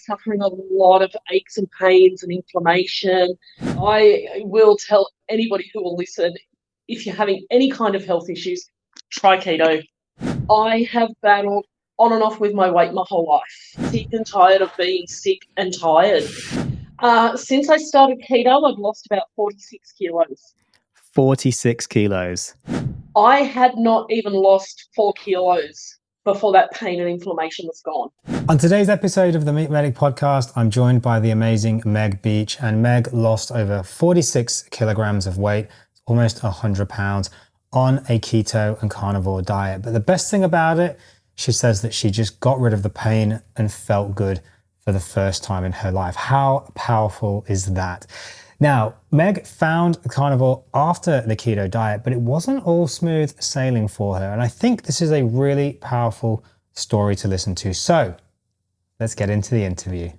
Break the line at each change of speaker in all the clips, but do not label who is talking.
suffering a lot of aches and pains and inflammation. I will tell anybody who will listen, if you're having any kind of health issues, try keto. I have battled on and off with my weight my whole life. Sick and tired of being sick and tired. Since I started keto, I've lost about 46 kilos.
46 kilos.
I had not even lost 4 kilos before that pain and inflammation was gone.
On today's episode of the Metabolic podcast, I'm joined by the amazing Meg Beech, and Meg lost over 46 kilograms of weight, almost 100 pounds, on a keto and carnivore diet. But the best thing about it, she says that she just got rid of the pain and felt good for the first time in her life. How powerful is that? Now, Meg found carnivore after the keto diet, but it wasn't all smooth sailing for her. And I think this is a really powerful story to listen to. So let's get into the interview.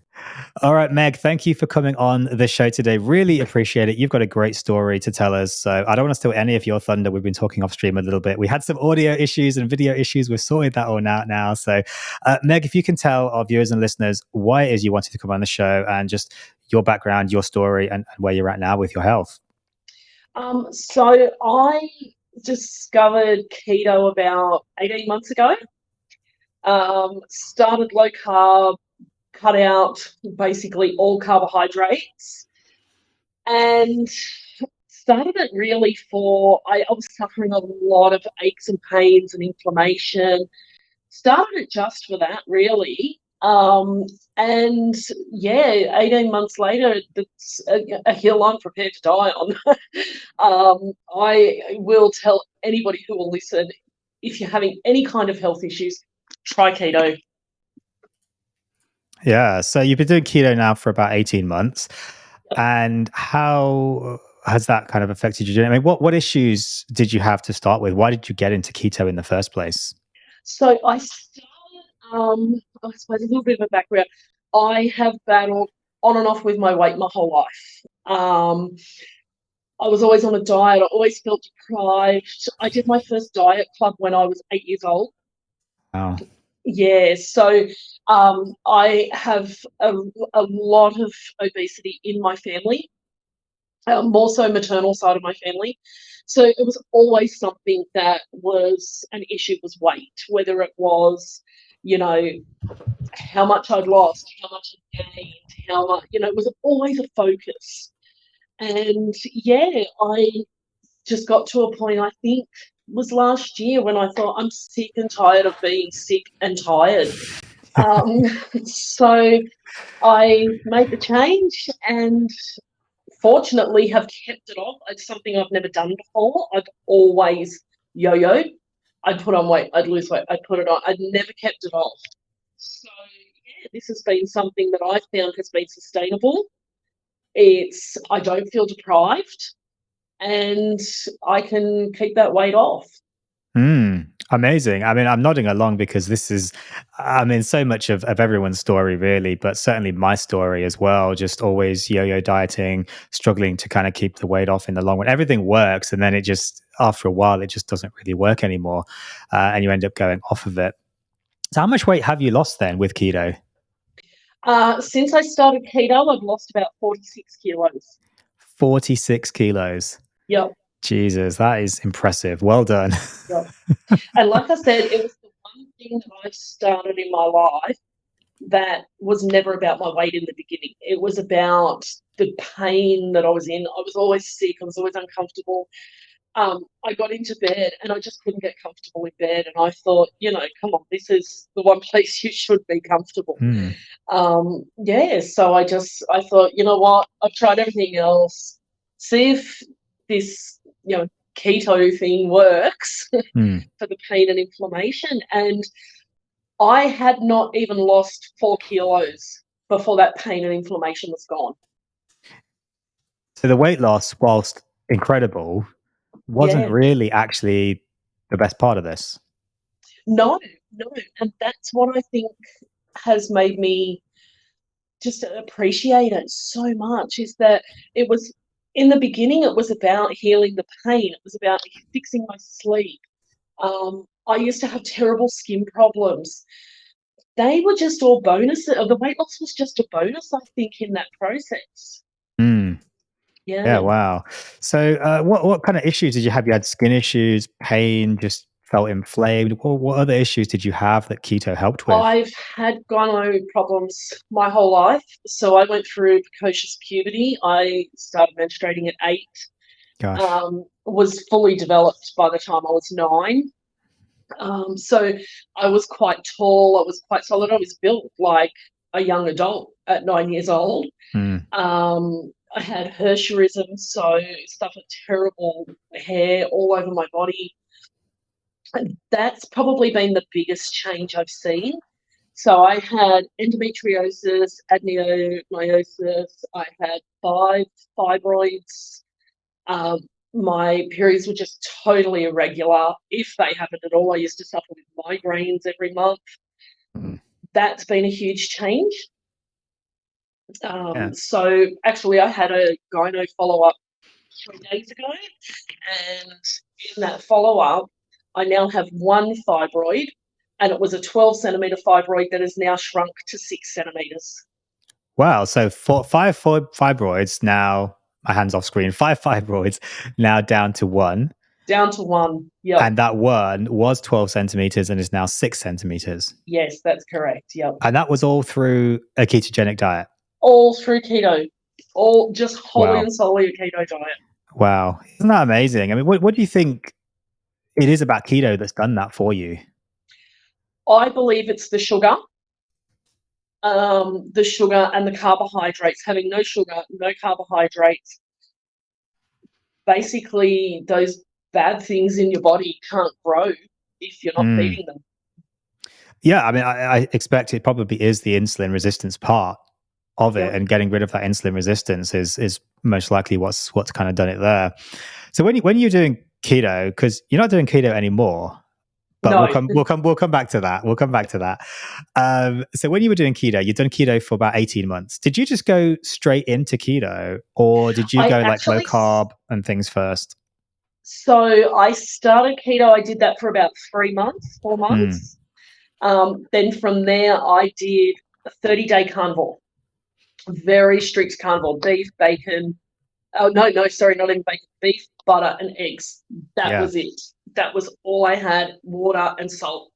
All right, Meg, thank you for coming on the show today. Really appreciate it. You've got a great story to tell us. So I don't want to steal any of your thunder. We've been talking off stream a little bit. We had some audio issues and video issues. We've sorted that all out now. So Meg, if you can tell our viewers and listeners why it is you wanted to come on the show and just your background, your story, and where you're at now with your health.
So I discovered keto about 18 months ago. Started low carb, cut out basically all carbohydrates, and started it really I was suffering a lot of aches and pains and inflammation. Started it just for that, really. And yeah, 18 months later, it's a hill I'm prepared to die on. I will tell anybody who will listen, if you're having any kind of health issues, try keto.
Yeah, so you've been doing keto now for about 18 months. And how has that kind of affected you? I mean, what issues did you have to start with? Why did you get into keto in the first place?
So I started, I suppose a little bit of a background. I have battled on and off with my weight my whole life. I was always on a diet. I always felt deprived. I did my first diet club when I was 8 years old.
Wow.
Yeah, so I have a lot of obesity in my family, more so maternal side of my family. So it was always something that was an issue, was weight, whether it was, how much I'd lost, how much I'd gained, how much, it was always a focus. And yeah, I just got to a point, I think, was last year when I thought, I'm sick and tired of being sick and tired. So I made the change and fortunately have kept it off. It's something I've never done before. I've always yo-yoed. I'd put on weight, I'd lose weight, I'd put it on. I'd never kept it off. So yeah, this has been something that I found has been sustainable. I don't feel deprived, and I can keep that weight off.
Amazing. I mean, I'm nodding along because this is, so much of everyone's story really, but certainly my story as well, just always yo-yo dieting, struggling to kind of keep the weight off in the long run. Everything works, and then it just, after a while, it just doesn't really work anymore, and you end up going off of it. So how much weight have you lost then with keto?
Since I started keto, I've lost about 46 kilos.
46 kilos.
Yep.
Jesus, that is impressive. Well done.
Yep. And like I said, it was the one thing that I started in my life that was never about my weight in the beginning. It was about the pain that I was in. I was always sick. I was always uncomfortable. I got into bed and I just couldn't get comfortable in bed. And I thought, come on, this is the one place you should be comfortable. So I thought, you know what? I've tried everything else. See if this, keto thing works for the pain and inflammation. And I had not even lost 4 kilos before that pain and inflammation was gone.
So the weight loss, whilst incredible, wasn't really actually the best part of this.
No. And that's what I think has made me just appreciate it so much, is that it was, in the beginning, it was about healing the pain. It was about fixing my sleep. I used to have terrible skin problems. They were just all bonuses. The weight loss was just a bonus, I think, in that process.
Mm.
Yeah.
Yeah, wow. So what kind of issues did you have? You had skin issues, pain, just felt inflamed. What other issues did you have that keto helped with?
I've had gyno problems my whole life. So I went through precocious puberty. I started menstruating at 8.
Gosh.
Was fully developed by the time I was 9. So I was quite tall. I was quite solid. I was built like a young adult at 9 years old.
Mm.
I had Hirsutism, so stuff with terrible hair all over my body. And that's probably been the biggest change I've seen. So I had endometriosis, adenomyosis. I had 5 fibroids. My periods were just totally irregular. If they happened at all, I used to suffer with migraines every month.
Mm.
That's been a huge change.
Yeah.
So actually, I had a gyno follow-up 3 days ago, and in that follow-up, I now have 1 fibroid, and it was a 12-centimeter fibroid that has now shrunk to 6 centimeters.
Wow. So five fibroids now, my hands off screen, 5 fibroids now down to 1.
Down to 1, yep.
And that 1 was 12 centimeters and is now 6 centimeters.
Yes, that's correct, yep.
And that was all through a ketogenic diet?
All through keto. All just wholly
Wow.
and solely a keto diet.
Wow. Isn't that amazing? I mean, what do you think it is about keto that's done that for you?
I believe it's the sugar. The sugar and the carbohydrates. Having no sugar, no carbohydrates. Basically, those bad things in your body can't grow if you're not feeding them.
Yeah, I mean, I expect it probably is the insulin resistance part of it, and getting rid of that insulin resistance is most likely what's kind of done it there. So when you're doing keto, because you're not doing keto anymore, but
No.
we'll come back to that. We'll come back to that. So when you were doing keto, you've done keto for about 18 months. Did you just go straight into keto, or did you go like low carb and things first?
So I started keto. I did that for about 3 months, 4 months. Then from there, I did a 30-day carnivore. Very strict carnivore. Beef, bacon. Oh, no, sorry, not even bacon. Beef, butter, and eggs. That was it. That was all I had, water and salt.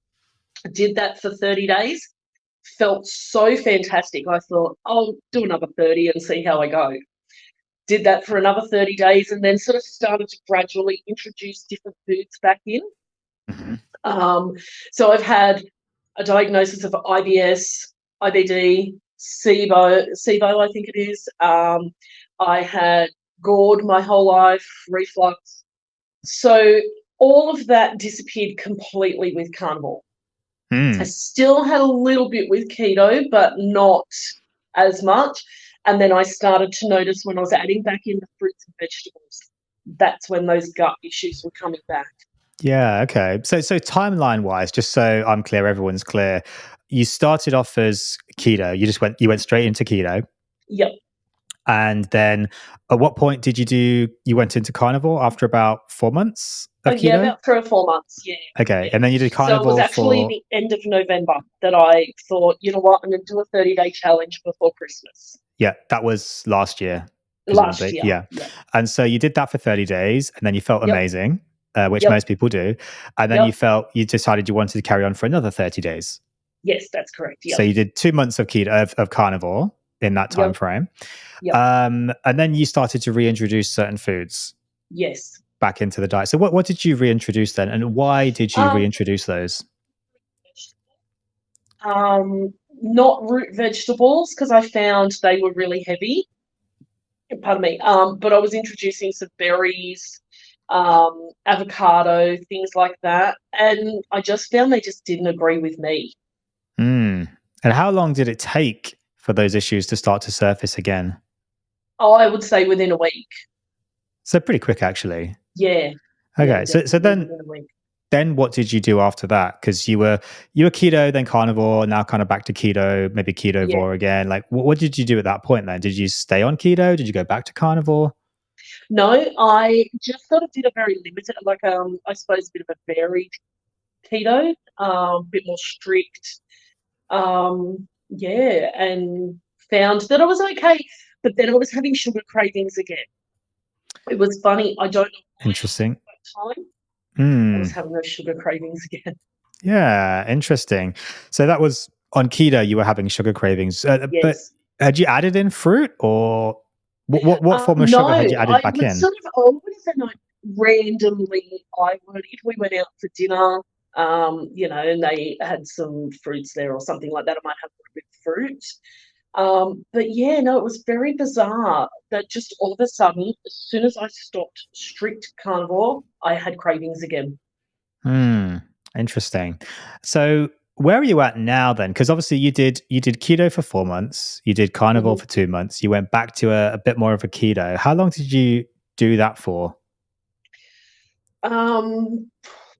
I did that for 30 days. Felt so fantastic. I thought, I'll do another 30 and see how I go. Did that for another 30 days and then sort of started to gradually introduce different foods back in. So I've had a diagnosis of IBS, IBD, SIBO, I think it is. I had GORD my whole life, reflux. So all of that disappeared completely with carnivore. I still had a little bit with keto, but not as much. And then I started to notice when I was adding back in the fruits and vegetables, that's when those gut issues were coming back.
Yeah, okay. So timeline-wise, just so I'm clear, everyone's clear, you started off as keto. You went straight into keto.
Yep.
And then at what point you went into carnivore after about 4 months of keto?
Yeah, about 3 or 4 months, yeah.
Okay, and then you did carnivore.
So it was actually the end of November that I thought, you know what, I'm going to do a 30-day challenge before Christmas.
Yeah, that was last year.
Last year.
Yeah. And so you did that for 30 days and then you felt amazing, which most people do. And then you decided you wanted to carry on for another 30 days.
Yes, that's correct. Yep.
So you did 2 months of keto of carnivore in that time frame.
Yep.
And then you started to reintroduce certain foods.
Yes.
Back into the diet. So what did you reintroduce then, and why did you reintroduce those?
Not root vegetables, because I found they were really heavy. Pardon me. But I was introducing some berries, avocado, things like that, and I just found they just didn't agree with me.
And how long did it take for those issues to start to surface again?
Oh, I would say within a week.
So pretty quick, actually.
Yeah.
Okay. So then what did you do after that? Because you were keto, then carnivore, now kind of back to keto, maybe ketovore again. Like, what did you do at that point then? Did you stay on keto? Did you go back to carnivore?
No, I just sort of did a very limited, I suppose a bit of a varied keto, a bit more strict. Yeah, and found that I was okay, but then I was having sugar cravings again. It was funny. I don't know why
Interesting.
at that time I was
Hmm.
having those sugar cravings again.
Yeah, interesting. So that was on keto, you were having sugar cravings, but
Yes.
had you added in fruit, or what form of
No,
sugar had you added
I
back
would
in?
sort of, I would have been like randomly, I would, if we went out for dinner, and they had some fruits there or something like that, I might have a little bit of fruit. But yeah, no, it was very bizarre that just all of a sudden, as soon as I stopped strict carnivore, I had cravings again.
Hmm. Interesting. So where are you at now then? Because obviously you did keto for 4 months, you did carnivore
Mhm.
for 2 months, you went back to a bit more of a keto. How long did you do that for?
Um,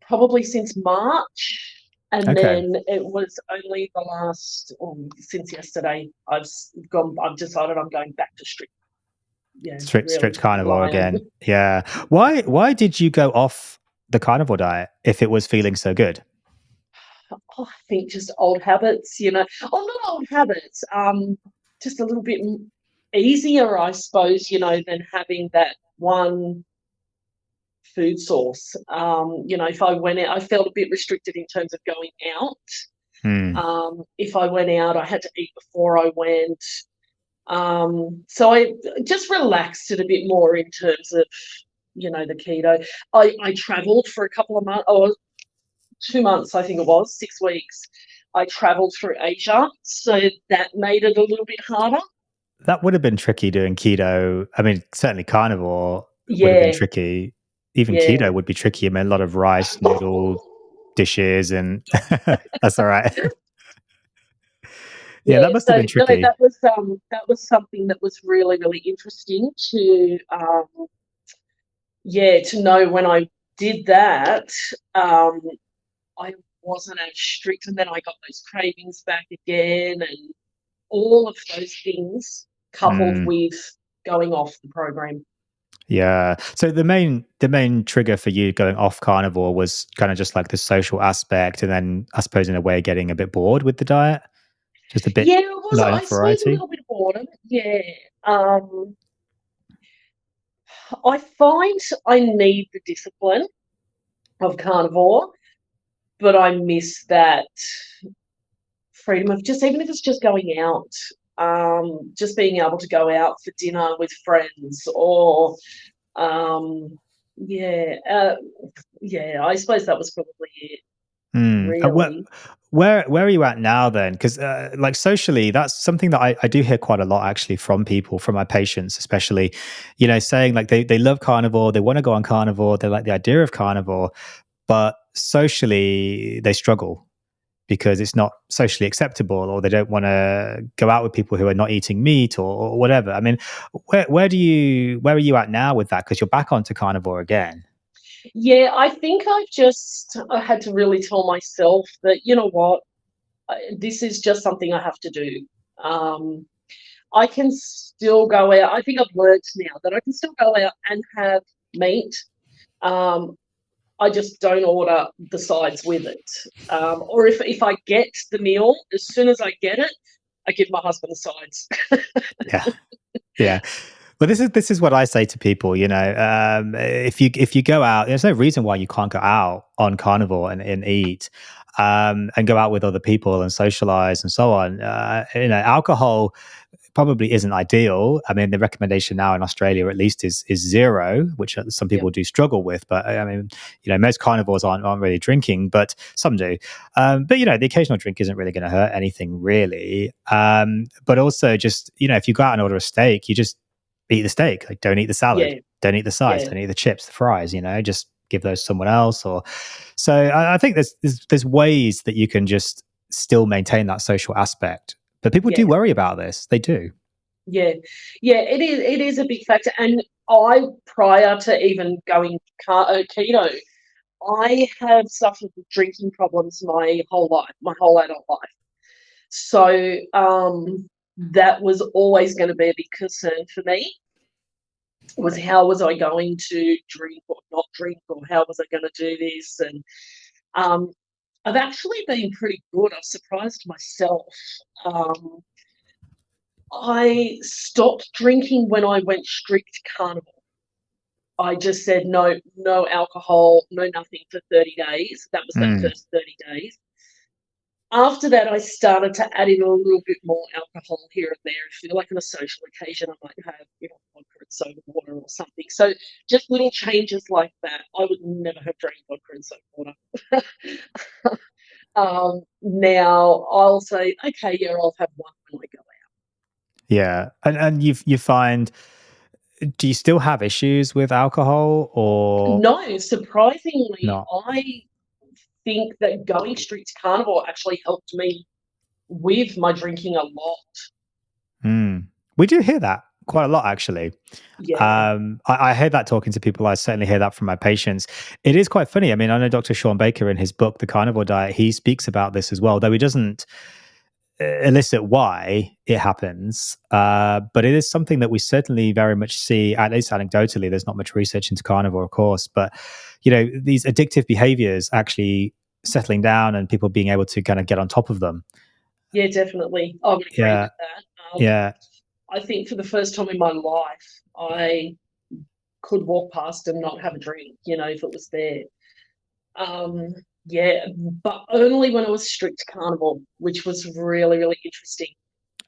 Probably since March, and
Okay.
then it was only the last, since yesterday, I've decided I'm going back to strict,
Strict
really
carnivore
rely on.
again. Yeah. Why did you go off the carnivore diet if it was feeling so good?
I think just old habits, not old habits, just a little bit easier, I suppose, than having that one food source. If I went out, I felt a bit restricted in terms of going out.
Hmm.
If I went out, I had to eat before I went. So I just relaxed it a bit more in terms of, the keto. I traveled for a couple of months, or 2 months, I think it was, 6 weeks. I traveled through Asia, so that made it a little bit harder.
That would have been tricky doing keto. I mean, certainly carnivore would have been
Yeah,
tricky. Even
yeah.
keto would be tricky. I mean, a lot of rice, noodle dishes, and that's all right. Yeah,
Yeah,
that must have
so
been
no,
tricky.
that was something that was really, really interesting to to know when I did that, I wasn't as strict, and then I got those cravings back again, and all of those things coupled
Mm,
with going off the program.
yeah. So the main trigger for you going off carnivore was kind of just like the social aspect, and then I suppose in a way getting a bit bored with the diet, just a bit
Yeah, it was,
not
I
enough
suppose, a
variety.
little bit of boredom. Yeah. Um, I find I need the discipline of carnivore, but I miss that freedom of just, even if it's just going out, just being able to go out for dinner with friends, or um, yeah, I suppose that was probably it,
Mm.
really.
Where are you at now then? Because like socially, that's something that I do hear quite a lot actually from people, from my patients especially, saying like they love carnivore, they want to go on carnivore, they like the idea of carnivore, but socially they struggle because it's not socially acceptable, or they don't want to go out with people who are not eating meat, or whatever. I mean, where are you at now with that? Because you're back onto carnivore again.
Yeah, I think I had to really tell myself that, you know what, this is just something I have to do. Um, I can still go out. I think I've learned now that I can still go out and have meat. Um, I just don't order the sides with it. Or if I get the meal, as soon as I get it, I give my husband the sides.
Yeah. Yeah. Well, this is what I say to people. If you go out, there's no reason why you can't go out on carnivore and eat, and go out with other people and socialize and so on. Alcohol probably isn't ideal. I mean, the recommendation now in Australia, at least, is zero, which some
Yep.
people do struggle with. But I mean, most carnivores aren't really drinking, but some do. But the occasional drink isn't really going to hurt anything, really. But also, just if you go out and order a steak, you just eat the steak. Like, don't eat the salad,
Yeah.
don't eat the sides,
Yeah.
don't eat the chips, the fries. Just give those to someone else. Or so I think there's ways that you can just still maintain that social aspect. But people
Yeah.
do worry about this. They do.
Yeah. Yeah. It is a big factor. And I, prior to even going keto, I have suffered with drinking problems my whole life, my whole adult life. So that was always going to be a big concern for me, was how was I going to drink or not drink, or how was I going to do this? And um, I've actually been pretty good. I've surprised myself. I stopped drinking when I went strict carnivore. I just said no alcohol, no nothing for 30 days. That was that first 30 days. After that, I started to add in a little bit more alcohol here and there. If you're like on a social occasion, I might have, vodka and soda water or something. So just little changes like that. I would never have drank vodka and soda water. Now I'll say, okay, yeah, I'll have one when I go out.
Yeah. And you find, do you still have issues with alcohol or
No, surprisingly,
not?
I think that going strict carnivore actually helped me with my drinking a lot.
We do hear that quite a lot, actually.
Yeah.
I hear that talking to people. I certainly hear that from my patients. It is quite funny. I mean, I know Dr. Sean Baker in his book, The Carnivore Diet, he speaks about this as well, though he doesn't elicit why it happens. But it is something that we certainly very much see, at least anecdotally. There's not much research into carnivore, of course, but these addictive behaviors actually settling down and people being able to kind of get on top of them.
Yeah, definitely. I would agree with that.
Yeah.
I think for the first time in my life, I could walk past and not have a drink, if it was there. Yeah, but only when I was strict carnivore, which was really, really interesting.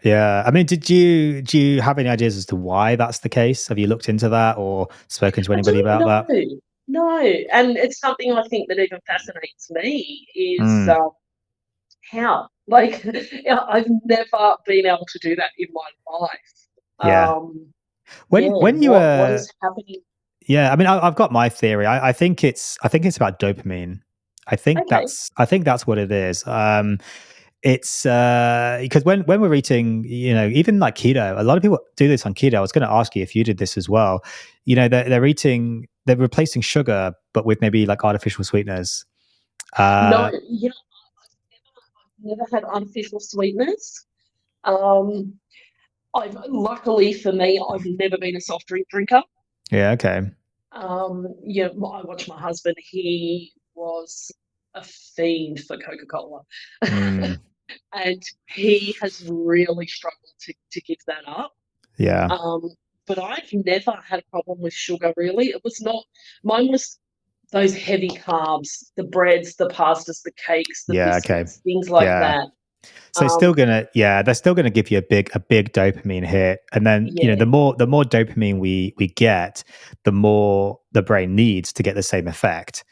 Yeah. I mean, do you have any ideas as to why that's the case? Have you looked into that or spoken to anybody about that?
No. And it's something I think that even fascinates me is how. Like, I've never been able to do that in my life.
Yeah. When you
what is happening?
Yeah, I mean, I've got my theory. I think it's about dopamine. I think that's what it is. It's because when we're eating, even like keto, a lot of people do this on keto. I was going to ask you if you did this as well. They're replacing sugar, but with maybe like artificial sweeteners.
No, I've never had artificial sweeteners. Luckily for me, I've never been a soft drink drinker.
Yeah. Okay.
I watch my husband. He was a fiend for Coca-Cola. And he has really struggled to give that up.
Yeah.
But I've never had a problem with sugar, really. It was not, mine was those heavy carbs, the breads, the pastas, the cakes, the biscuits, things like that.
So it's still they're still gonna give you a big dopamine hit, and then the more dopamine we get, the more the brain needs to get the same effect,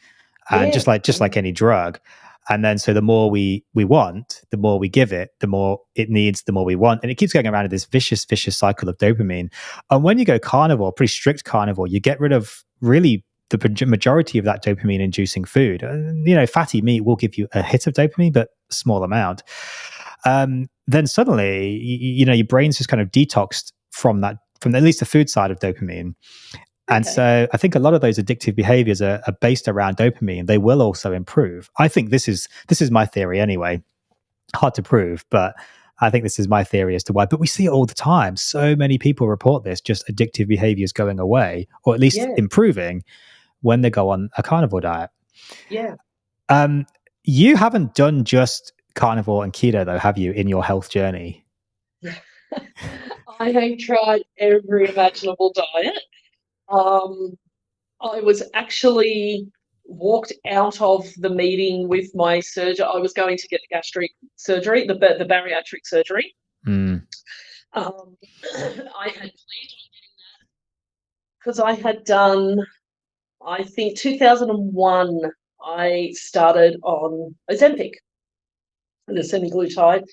and just like any drug, and then so the more we want, the more we give it, the more it needs, the more we want, and it keeps going around in this vicious cycle of dopamine. And when you go carnivore, pretty strict carnivore, you get rid of really the majority of that dopamine inducing food. Fatty meat will give you a hit of dopamine, but a small amount. Then suddenly, your brain's just kind of detoxed from at least the food side of dopamine. And so I think a lot of those addictive behaviors are based around dopamine. They will also improve. I think this is my theory anyway. Hard to prove, but I think this is my theory as to why. But we see it all the time. So many people report this, just addictive behaviors going away, or at least improving when they go on a carnivore diet.
Yeah.
You haven't done just carnivore and keto, though, have you, in your health journey?
I have tried every imaginable diet. I was actually walked out of the meeting with my surgeon. I was going to get the gastric surgery, the bariatric surgery. I had planned on getting that because I had done, I think 2001, I started on Ozempic, the semaglutide.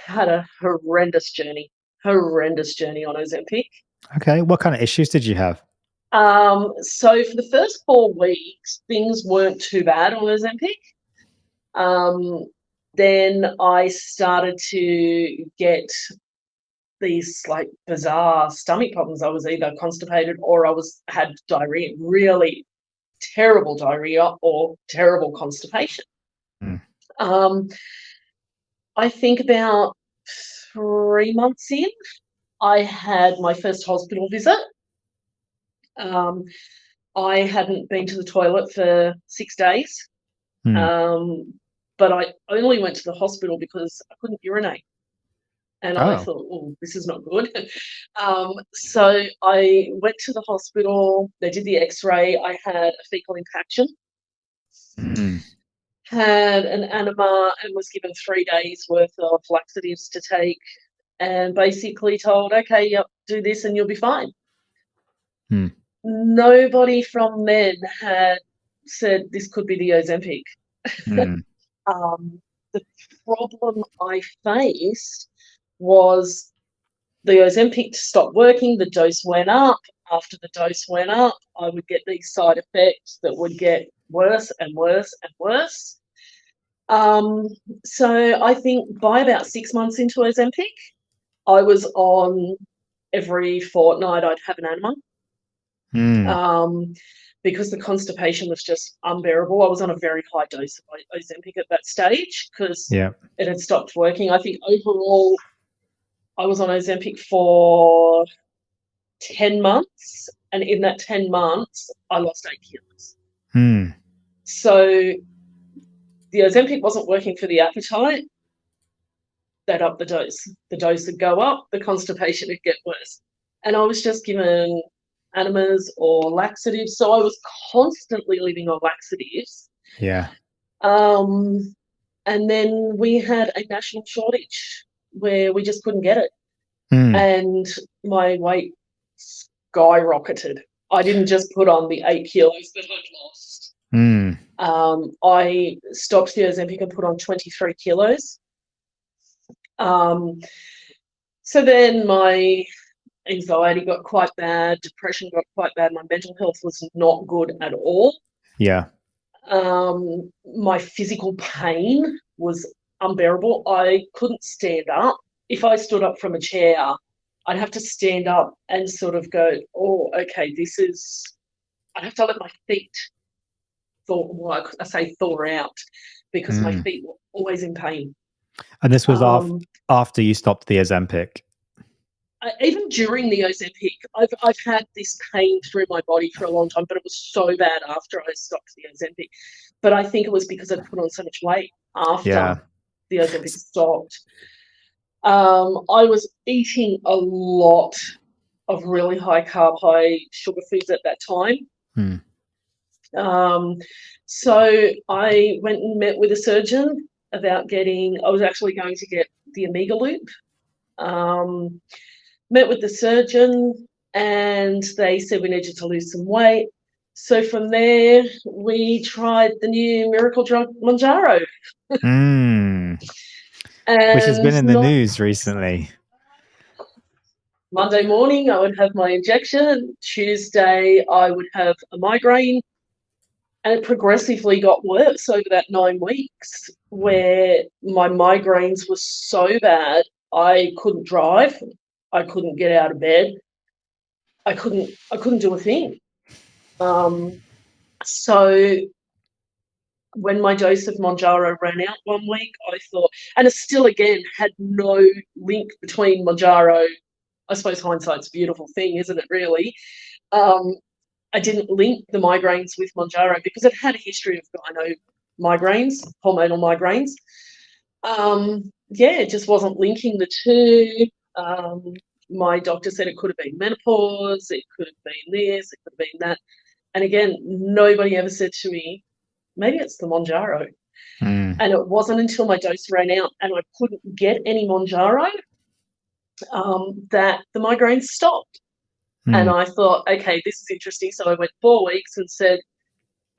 Had a horrendous journey on Ozempic.
Okay. What kind of issues did you have?
So for the first 4 weeks, things weren't too bad on Ozempic. Then I started to get these like bizarre stomach problems. I was either constipated or had diarrhea, really terrible diarrhea or terrible constipation. I think about 3 months in, I had my first hospital visit. I hadn't been to the toilet for 6 days. But I only went to the hospital because I couldn't urinate. And I thought, oh, this is not good. So I went to the hospital. They did the X-ray. I had a fecal impaction, had an enema, and was given 3 days worth of laxatives to take, and basically told, okay, yep, do this and you'll be fine. Nobody from then had said this could be the Ozempic. The problem I faced was the Ozempic stopped working, the dose went up. After the dose went up, I would get these side effects that would get worse and worse and worse. So I think by about 6 months into Ozempic, I was on every fortnight I'd have an enema. Because the constipation was just unbearable. I was on a very high dose of Ozempic at that stage because it had stopped working. I think overall I was on Ozempic for 10 months, and in that 10 months, I lost 8 kilos. So the Ozempic wasn't working for the appetite. They'd up the dose. The dose would go up, the constipation would get worse. And I was just given enemas or laxatives, so I was constantly living on laxatives. And then we had a national shortage where we just couldn't get it. And my weight skyrocketed. I didn't just put on the 8 kilos that I'd lost. I stopped the Ozempic and put on 23 kilos. So then my anxiety got quite bad, depression got quite bad, my mental health was not good at all. My physical pain was unbearable. I couldn't stand up. If I stood up from a chair, I'd have to stand up and sort of go, oh, okay, I'd have to let my feet thaw out because my feet were always in pain.
And this was after you stopped the Ozempic?
Even during the Ozempic, I've had this pain through my body for a long time, but it was so bad after I stopped the Ozempic. But I think it was because I'd put on so much weight after the Ozempic stopped. I was eating a lot of really high carb, high sugar foods at that time. So I went and met with a surgeon about I was actually going to get the Omega Loop. Met with the surgeon and they said we needed to lose some weight. So from there, we tried the new miracle drug Mounjaro.
Which has been in the news recently.
Monday morning, I would have my injection. Tuesday, I would have a migraine. And it progressively got worse over that 9 weeks where my migraines were so bad, I couldn't drive. I couldn't get out of bed. I couldn't do a thing. So when my dose of Mounjaro ran out 1 week, I thought, and it still again had no link between Mounjaro. I suppose hindsight's a beautiful thing, isn't it, really? I didn't link the migraines with Mounjaro because it had a history of gyno migraines, hormonal migraines. It just wasn't linking the two. My doctor said it could have been menopause, it could have been this, it could have been that. And again, nobody ever said to me, maybe it's the Mounjaro. And it wasn't until my dose ran out and I couldn't get any Mounjaro that the migraines stopped. And I thought, okay, this is interesting. So I went 4 weeks and said,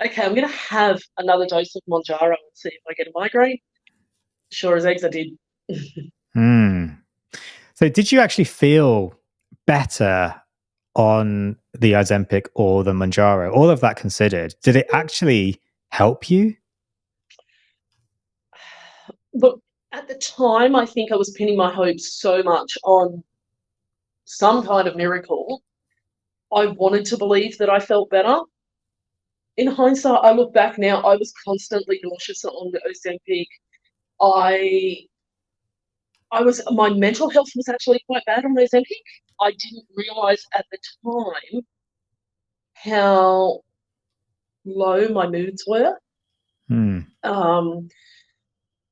okay, I'm going to have another dose of Mounjaro and see if I get a migraine. Sure as eggs, I did.
So did you actually feel better on the Ozempic or the Mounjaro? All of that considered, did it actually help you?
Look, at the time, I think I was pinning my hopes so much on some kind of miracle. I wanted to believe that I felt better. In hindsight, I look back now, I was constantly nauseous on the Ozempic. My mental health was actually quite bad on Ozempic. I didn't realise at the time how low my moods were.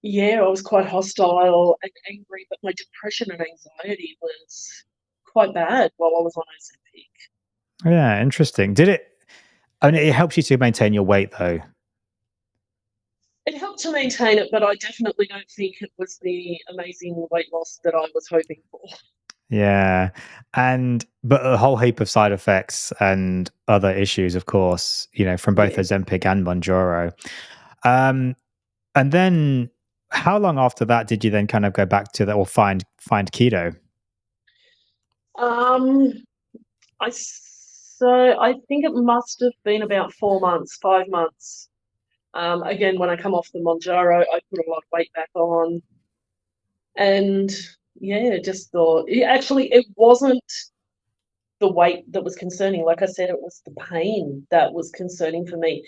Yeah, I was quite hostile and angry, but my depression and anxiety was quite bad while I was on Ozempic.
Yeah, interesting. I mean, it helps you to maintain your weight, though.
It helped to maintain it, but I definitely don't think it was the amazing weight loss that I was hoping for.
Yeah. But a whole heap of side effects and other issues, of course, from both
Yeah.
Ozempic and Mounjaro. And then how long after that did you then kind of go back to that or find keto?
I think it must have been about 4 months, 5 months. Again, when I come off the Mounjaro, I put a lot of weight back on. And yeah, just thought, it wasn't the weight that was concerning. Like I said, it was the pain that was concerning for me.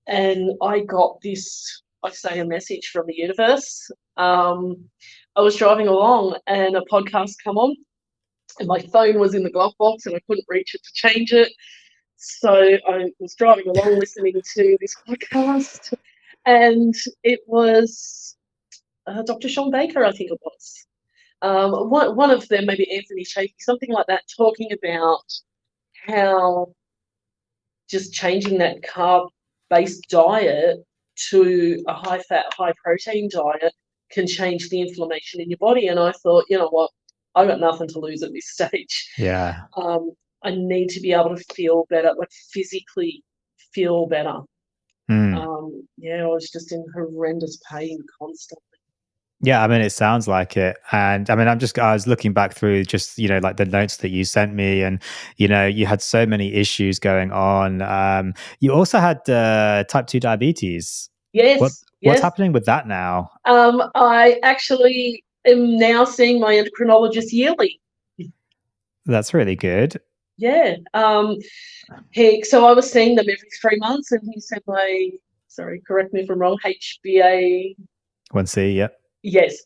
And I got this, I say, a message from the universe. I was driving along and a podcast come on, and my phone was in the glove box and I couldn't reach it to change it. So I was driving along listening to this podcast, and it was Dr. Sean Baker, I think it was. One of them, maybe Anthony Shafee, something like that, talking about how just changing that carb-based diet to a high-fat, high-protein diet can change the inflammation in your body. And I thought, you know what, I've got nothing to lose at this stage.
Yeah.
I need to be able to feel better, like physically feel better. Yeah, I was just in horrendous pain constantly.
Yeah, I mean, it sounds like it. And I mean, I was looking back through just, like the notes that you sent me, and, you had so many issues going on. You also had type 2 diabetes.
Yes.
What's happening with that now?
I actually am now seeing my endocrinologist yearly.
That's really good.
Yeah. So I was seeing them every 3 months, and he said correct me if I'm wrong, HbA1c,
1C, yep.
Yes.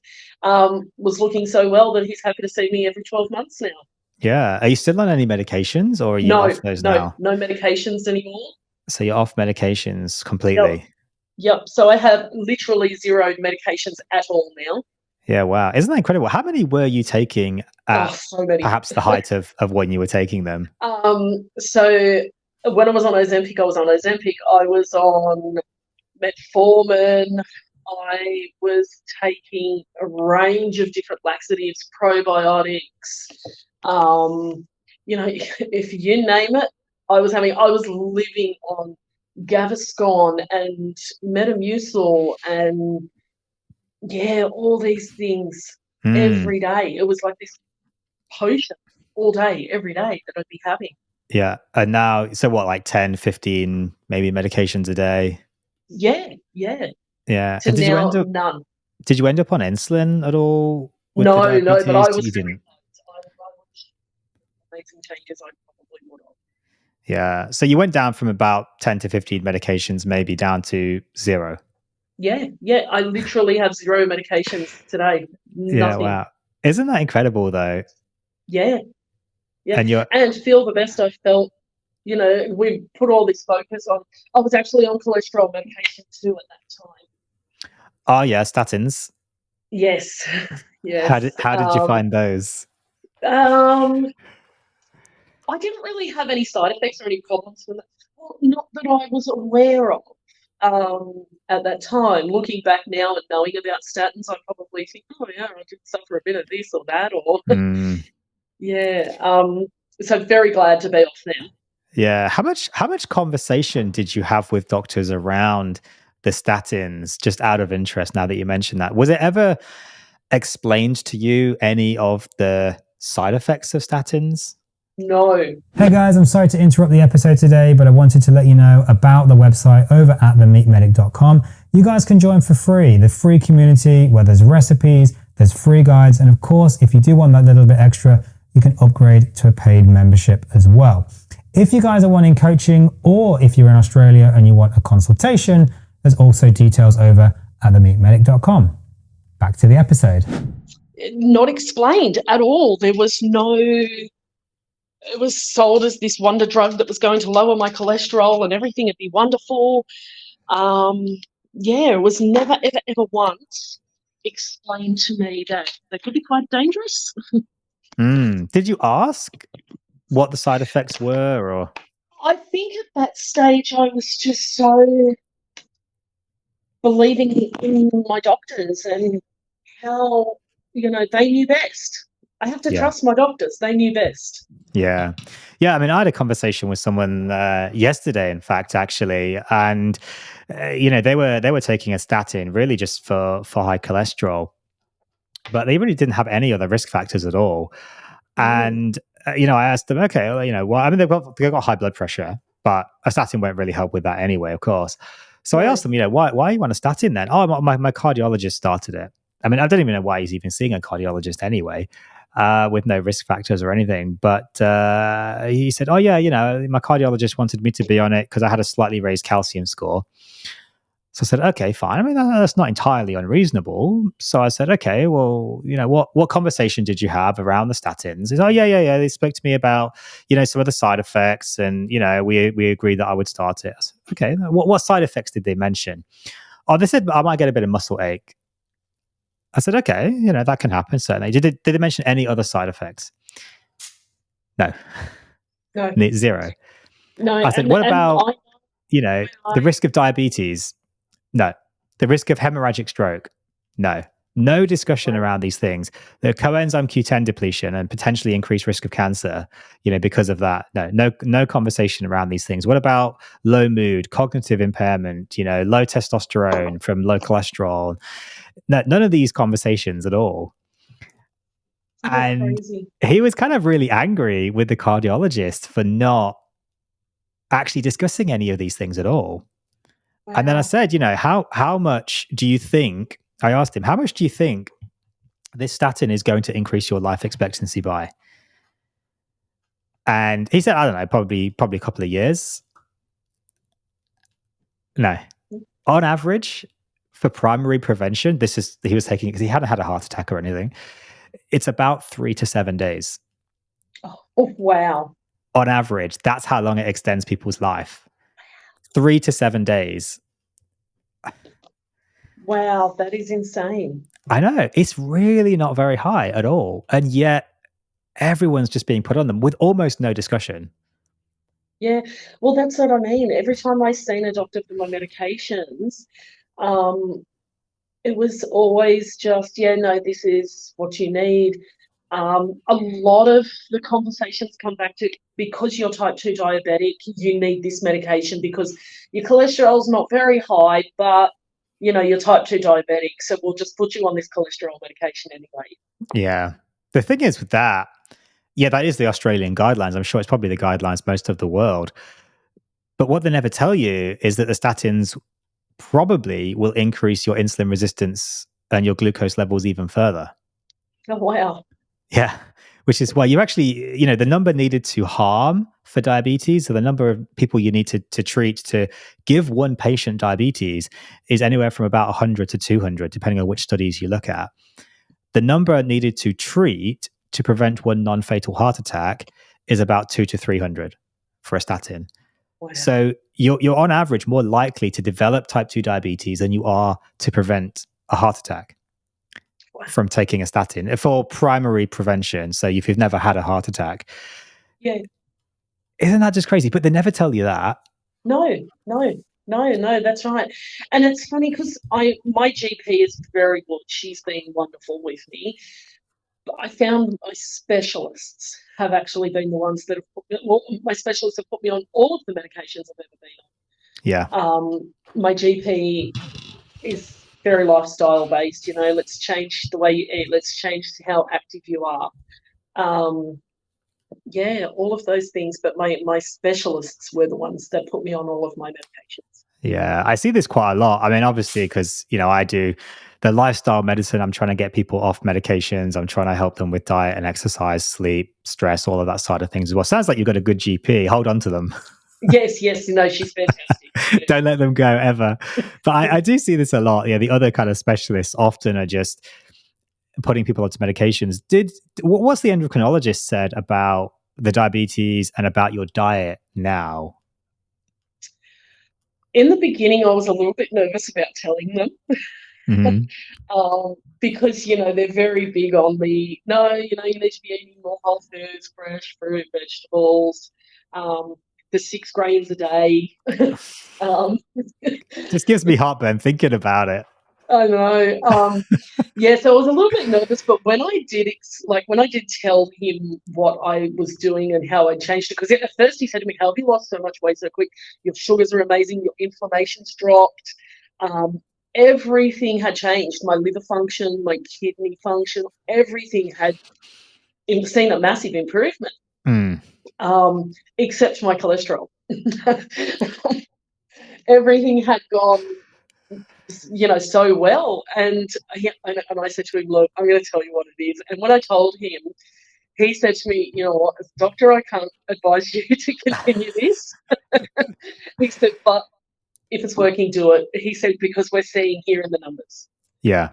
Was looking so well that he's happy to see me every 12 months now.
Yeah. Are you still on any medications, or are you off those now?
No medications anymore.
So you're off medications completely?
Yep. So I have literally zero medications at all now.
Yeah, wow. Isn't that incredible? How many were you taking at
so many.
Perhaps the height of when you were taking them?
So when I was on Ozempic, I was on metformin. I was taking a range of different laxatives, probiotics. If you name it, I was living on Gaviscon and Metamucil and all these things every day. It was like this potion all day, every day that I'd be having.
Yeah. And now, so what, like 10, 15, maybe medications a day?
Yeah.
Yeah.
And did you end up none?
Did you end up on insulin at all?
No, but I was.
You didn't.
I made some changes. I probably would have.
Yeah. So you went down from about 10 to 15 medications, maybe down to 0.
Yeah. I literally have 0 medications today. Nothing.
Yeah. Wow. Isn't that incredible, though?
Yeah. And feel the best I felt. We put all this focus on. I was actually on cholesterol medication too at that time.
Oh yeah, statins.
Yes.
How did you find those?
I didn't really have any side effects or any problems with it. Well, not that I was aware of at that time. Looking back now and knowing about statins, I probably think, oh yeah, I did suffer a bit of this or that, or yeah. So very glad to be off them.
Yeah. How much conversation did you have with doctors around the statins, just out of interest, now that you mentioned that? Was it ever explained to you any of the side effects of statins?
No.
Hey guys, I'm sorry to interrupt the episode today, but I wanted to let you know about the website over at themeatmedic.com. You guys can join for free, the free community where there's recipes, there's free guides, and of course, if you do want that little bit extra, you can upgrade to a paid membership as well. If you guys are wanting coaching, or if you're in Australia and you want a consultation, there's also details over at themeatmedic.com. Back to the episode.
Not explained at all. There was no... It was sold as this wonder drug that was going to lower my cholesterol and everything would be wonderful. it was never, ever, ever once explained to me that they could be quite dangerous.
Did you ask what the side effects were, or?
I think at that stage I was just so believing in my doctors and how, they knew best. I have to trust my doctors. They knew best.
Yeah. I mean, I had a conversation with someone yesterday, in fact, actually, and they were taking a statin really just for high cholesterol, but they really didn't have any other risk factors at all. And I asked them, okay, well, I mean, they've got high blood pressure, but a statin won't really help with that anyway, of course. So I asked them, why are you on a statin then? Oh, my cardiologist started it. I mean, I don't even know why he's even seeing a cardiologist anyway, with no risk factors or anything. But he said, oh yeah, my cardiologist wanted me to be on it because I had a slightly raised calcium score. So I said, okay, fine. I mean, that's not entirely unreasonable. So I said, okay, well, what conversation did you have around the statins? He's, oh, yeah. They spoke to me about, some of the side effects, and, we agreed that I would start it. I said, okay, what side effects did they mention? Oh, they said I might get a bit of muscle ache. I said, okay, that can happen, certainly. Did they mention any other side effects? No. Zero.
No.
I said, what about, the risk of diabetes? No. The risk of hemorrhagic stroke? No. No discussion around these things. The coenzyme Q10 depletion and potentially increased risk of cancer, because of that. No conversation around these things. What about low mood, cognitive impairment, low testosterone from low cholesterol? No, none of these conversations at all. And he was kind of really angry with the cardiologist for not actually discussing any of these things at all. Wow. And then I said, how much do you think, I asked him, how much do you think this statin is going to increase your life expectancy by? And he said, I don't know, probably a couple of years. No. On average, for primary prevention, he was taking it because he hadn't had a heart attack or anything. It's about 3 to 7 days.
Oh, wow.
On average, that's how long it extends people's life. 3 to 7 days.
Wow, that is insane.
I know. It's really not very high at all. And yet everyone's just being put on them with almost no discussion.
Yeah, well, that's what I mean. Every time I seen a doctor for my medications, it was always just, this is what you need. A lot of the conversations come back to, because you're type 2 diabetic, you need this medication because your cholesterol's not very high, but, you're type 2 diabetic, so we'll just put you on this cholesterol medication anyway.
Yeah. The thing is with that, that is the Australian guidelines. I'm sure it's probably the guidelines most of the world. But what they never tell you is that the statins probably will increase your insulin resistance and your glucose levels even further.
Oh, wow.
Yeah. Which is why you actually, the number needed to harm for diabetes, so the number of people you need to treat to give one patient diabetes is anywhere from about 100 to 200, depending on which studies you look at. The number needed to treat to prevent one non-fatal heart attack is about 200 to 300 for a statin. Wow. So you're on average more likely to develop type 2 diabetes than you are to prevent a heart attack from taking a statin for primary prevention. So if you've never had a heart attack.
Yeah.
Isn't that just crazy? But they never tell you that.
No, that's right. And it's funny because my GP is very good. She's been wonderful with me. But I found my specialists have actually been the ones that my specialists have put me on all of the medications I've ever been on.
Yeah.
My GP is very lifestyle based, let's change the way you eat, let's change how active you are. All of those things, but my specialists were the ones that put me on all of my medications.
Yeah, I see this quite a lot. I mean, obviously, because, I do the lifestyle medicine, I'm trying to get people off medications. I'm trying to help them with diet and exercise, sleep, stress, all of that side of things as well. Sounds like you've got a good GP. Hold on to them.
Yes, she's fantastic.
Don't let them go ever. But I do see this a lot. Yeah, the other kind of specialists often are just putting people onto medications. What's the endocrinologist said about the diabetes and about your diet now?
In the beginning, I was a little bit nervous about telling them. Because, they're very big on the, no, you need to be eating more whole foods, fresh fruit, vegetables, the 6 grains a day.
Just gives me heartburn thinking about it.
I know. So I was a little bit nervous, but when I did tell him what I was doing and how I changed it, because at first he said to me, "How have you lost so much weight so quick? Your sugars are amazing. Your inflammation's dropped." Everything had changed. My liver function, my kidney function, everything had seen a massive improvement, except my cholesterol. Everything had gone, so well. And I said to him, "Look, I'm going to tell you what it is." And when I told him, he said to me, "You know what, as a doctor, I can't advise you to continue this." He said, "But if it's working, do it." He said, "Because we're seeing here in the numbers."
Yeah.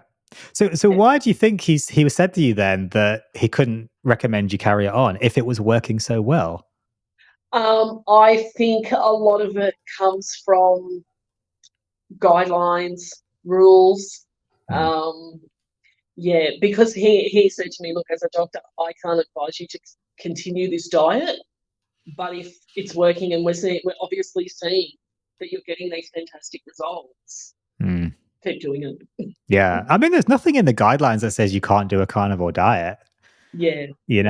So why do you think he said to you then that he couldn't recommend you carry it on if it was working so well?
I think a lot of it comes from guidelines, rules. Because he said to me, "Look, as a doctor, I can't advise you to continue this diet, but if it's working and we're obviously seeing that you're getting these fantastic results, keep doing it."
Yeah. I mean, there's nothing in the guidelines that says you can't do a carnivore diet.
Yeah.
And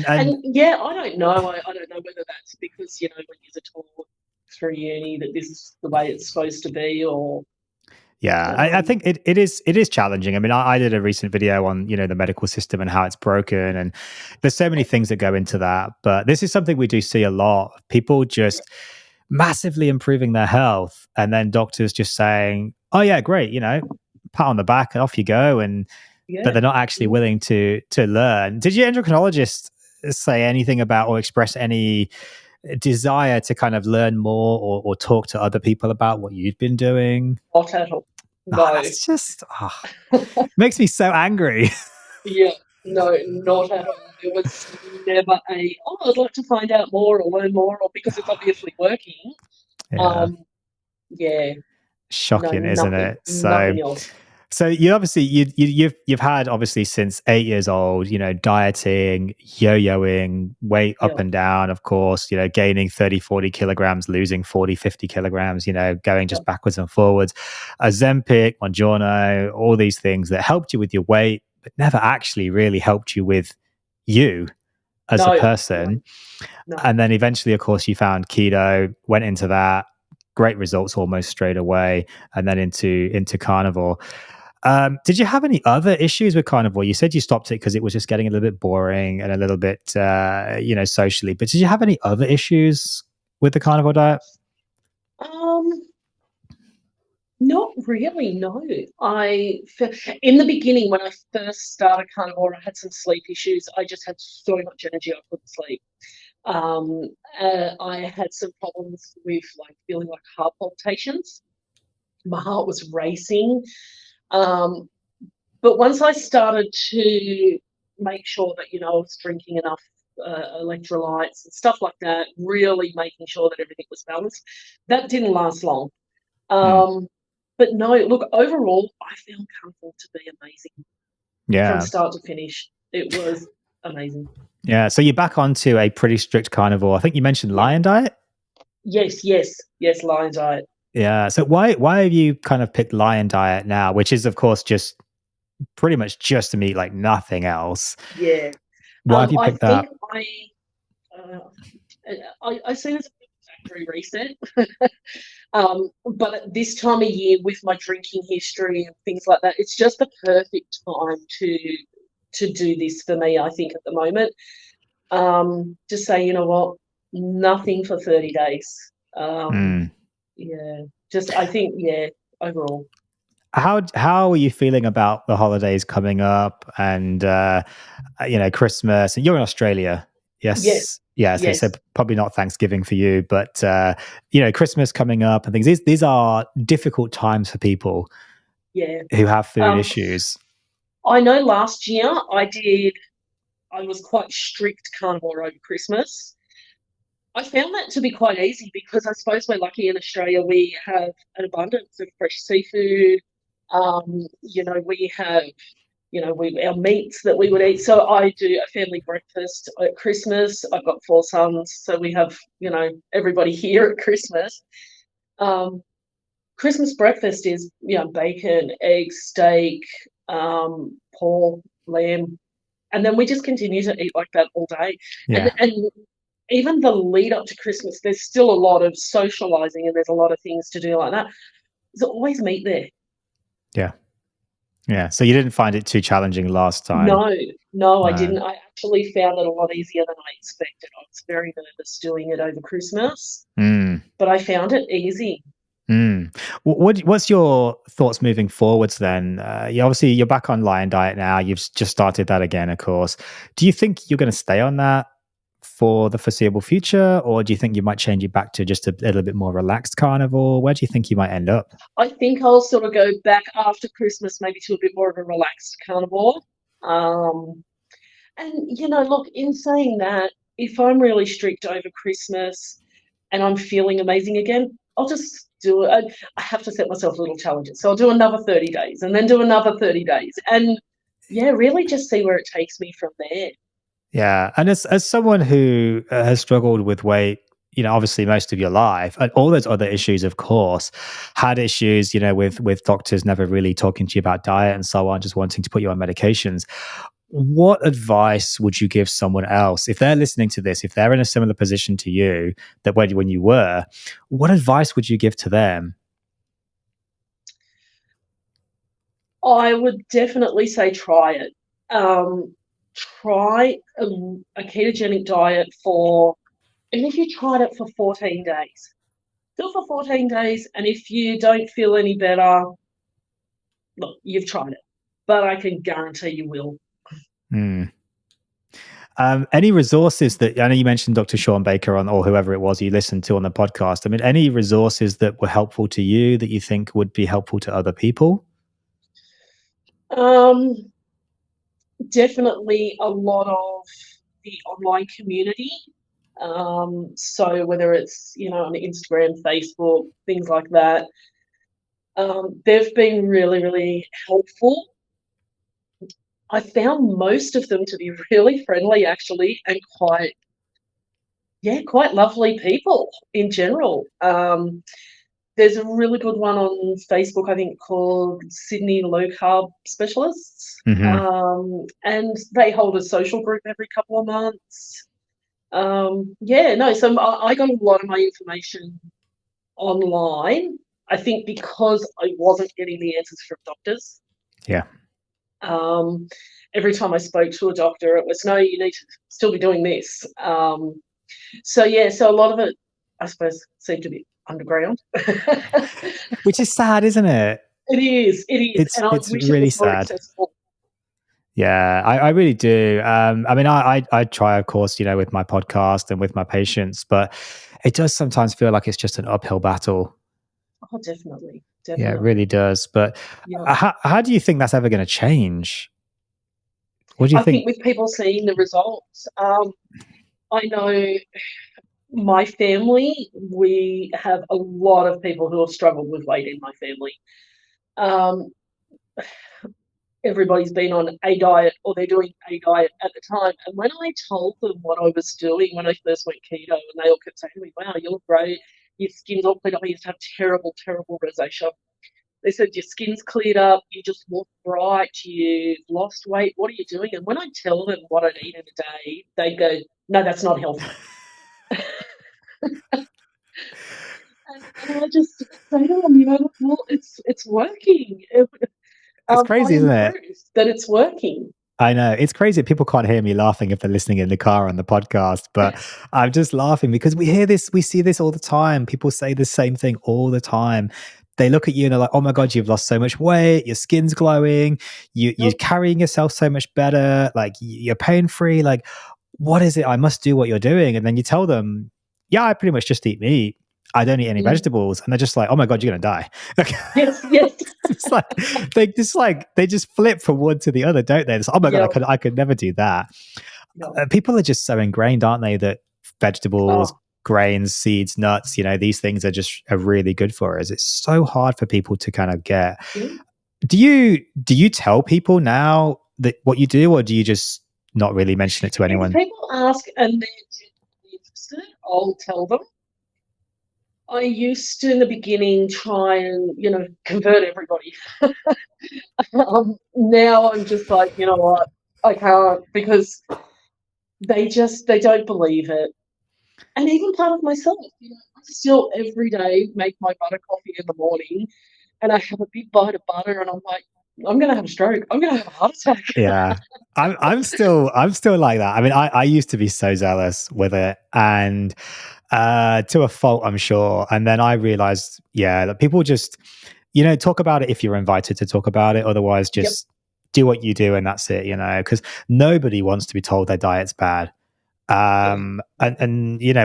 I don't know. I don't know whether that's because, when you're taught through uni that this is the way it's supposed to be, or
yeah, I think it is challenging. I mean, I did a recent video on, the medical system and how it's broken, and there's so many things that go into that. But this is something we do see a lot. People just massively improving their health, and then doctors just saying, "Oh yeah, great, pat on the back and off you go." But they're not actually willing to learn. Did your endocrinologist say anything about or express any desire to kind of learn more or talk to other people about what you'd been doing?
Not at all. No.
That's just makes me so angry.
Yeah, no, not at all. There was never I'd like to find out more or learn more, or because it's obviously working.
Shocking,
no,
isn't
nothing,
it?
nothing else.
So you obviously you've had obviously since 8 years old, dieting, yo-yoing, weight up and down, of course, gaining 30, 40 kilograms, losing 40, 50 kilograms, going just backwards and forwards. Ozempic, Mounjaro, all these things that helped you with your weight, but never actually really helped you with you as a person.
No.
And then eventually, of course, you found keto, went into that, great results almost straight away, and then into carnivore. Did you have any other issues with carnivore? You said you stopped it because it was just getting a little bit boring and a little bit, socially. But did you have any other issues with the carnivore diet?
Not really, no. In the beginning, when I first started carnivore, I had some sleep issues. I just had so much energy, I couldn't sleep. I had some problems with feeling like heart palpitations. My heart was racing. But once I started to make sure that, I was drinking enough electrolytes and stuff like that, really making sure that everything was balanced, that didn't last long. But no, look, overall, I found carnivore to be amazing.
Yeah.
From start to finish. It was amazing.
Yeah. So you're back onto a pretty strict carnivore. I think you mentioned lion diet?
Yes, lion diet.
Yeah. So why have you kind of picked lion diet now, which is, of course, just pretty much just to meat, like nothing else?
Yeah.
Why have you picked that?
I see it as a factory reset. But at this time of year, with my drinking history and things like that, it's just the perfect time to do this for me, I think, at the moment. Just say, you know what, nothing for 30 days. Yeah, just I think, overall.
How are you feeling about the holidays coming up and Christmas? And you're in Australia, yes?
Yes.
They said probably not Thanksgiving for you, but Christmas coming up and things. These are difficult times for people who have food issues.
I know last year I was quite strict carnivore over Christmas. I found that to be quite easy because I suppose we're lucky in Australia. We have an abundance of fresh seafood. We have, our meats that we would eat. So I do a family breakfast at Christmas. I've got 4 sons, so we have, everybody here at Christmas. Christmas breakfast is, bacon, eggs, steak, pork, lamb, and then we just continue to eat like that all day.
Yeah.
And even the lead up to Christmas, there's still a lot of socializing and there's a lot of things to do like that. There's always meat there.
Yeah. Yeah. So you didn't find it too challenging last time?
No, I didn't. I actually found it a lot easier than I expected. I was very nervous doing it over Christmas, but I found it easy.
What's your thoughts moving forwards then? Obviously, you're back on Lion Diet now. You've just started that again, of course. Do you think you're going to stay on that for the foreseeable future, or do you think you might change it back to just a little bit more relaxed carnivore? Where do you think you might end up?
I think I'll sort of go back after Christmas, maybe to a bit more of a relaxed carnivore. Look, in saying that, if I'm really strict over Christmas and I'm feeling amazing again, I'll just do it. I have to set myself little challenges. So I'll do another 30 days and then do another 30 days. And really just see where it takes me from there.
Yeah. And as someone who has struggled with weight, obviously most of your life, and all those other issues, of course, had issues, with doctors never really talking to you about diet and so on, just wanting to put you on medications. What advice would you give someone else if they're listening to this, if they're in a similar position to you that when you were, what advice would you give to them?
I would definitely say try it. Try a ketogenic diet and if you tried it for 14 days, do it for 14 days. And if you don't feel any better, look, you've tried it, but I can guarantee you will.
Any resources that, I know you mentioned Dr. Sean Baker or whoever it was you listened to on the podcast. I mean, any resources that were helpful to you that you think would be helpful to other people?
Definitely a lot of the online community. So whether it's, on Instagram, Facebook, things like that, they've been really, really helpful. I found most of them to be really friendly, actually, and quite lovely people in general. There's a really good one on Facebook, I think, called Sydney Low Carb Specialists. And they hold a social group every couple of months. So I got a lot of my information online, I think, because I wasn't getting the answers from doctors.
Yeah.
Every time I spoke to a doctor, it was, no, you need to still be doing this. So a lot of it, I suppose, seemed to be underground.
Which is sad, isn't it?
It is.
It's really sad.
Accessible.
Yeah, I really do. I mean, I try, of course, with my podcast and with my patients, but it does sometimes feel like it's just an uphill battle.
Oh, definitely.
Yeah, it really does. But how do you think that's ever going to change? What do you think?
I think with people seeing the results, I know my family, we have a lot of people who have struggled with weight in my family. Everybody's been on a diet or they're doing a diet at the time. And when I told them what I was doing when I first went keto, and they all kept saying to me, wow, you look great, your skin's all cleared up. I used to have terrible, terrible rosacea. They said, your skin's cleared up, you just look bright, you've lost weight, what are you doing? And when I tell them what I'd eat in a day, they go, no, that's not healthy. And I just say to them, well, it's working.
It's crazy, isn't it?
That it's working.
I know. It's crazy. People can't hear me laughing if they're listening in the car on the podcast, but I'm just laughing because we see this all the time. People say the same thing all the time. They look at you and they're like, oh my God, you've lost so much weight. Your skin's glowing. You're carrying yourself so much better. Like, you're pain-free. Like, what is it? I must do what you're doing. And then you tell them, yeah, I pretty much just eat meat. I don't eat any vegetables. And they're just like, oh my God, you're going to die.
Yes.
It's like, they just flip from one to the other, don't they? It's, oh my God, I could never do that. People are just so ingrained, aren't they, that vegetables, grains, seeds, nuts, these things are really good for us. It's so hard for people to kind of get. Do you tell people now that what you do, or do you just not really mention it to anyone?
If people ask and they're genuinely interested, I'll tell them. I used to, in the beginning, try and, convert everybody. Now I'm just like, you know what, I can't, because they don't believe it. And even part of myself, I still every day make my butter coffee in the morning, and I have a big bite of butter, and I'm like, I'm going to have a stroke. I'm going to have a heart attack.
Yeah. I'm still like that. I mean, I used to be so zealous with it, and to a fault, I'm sure. And then I realized, that people just, talk about it if you're invited to talk about it. Otherwise, just do what you do, and that's it, because nobody wants to be told their diet's bad. And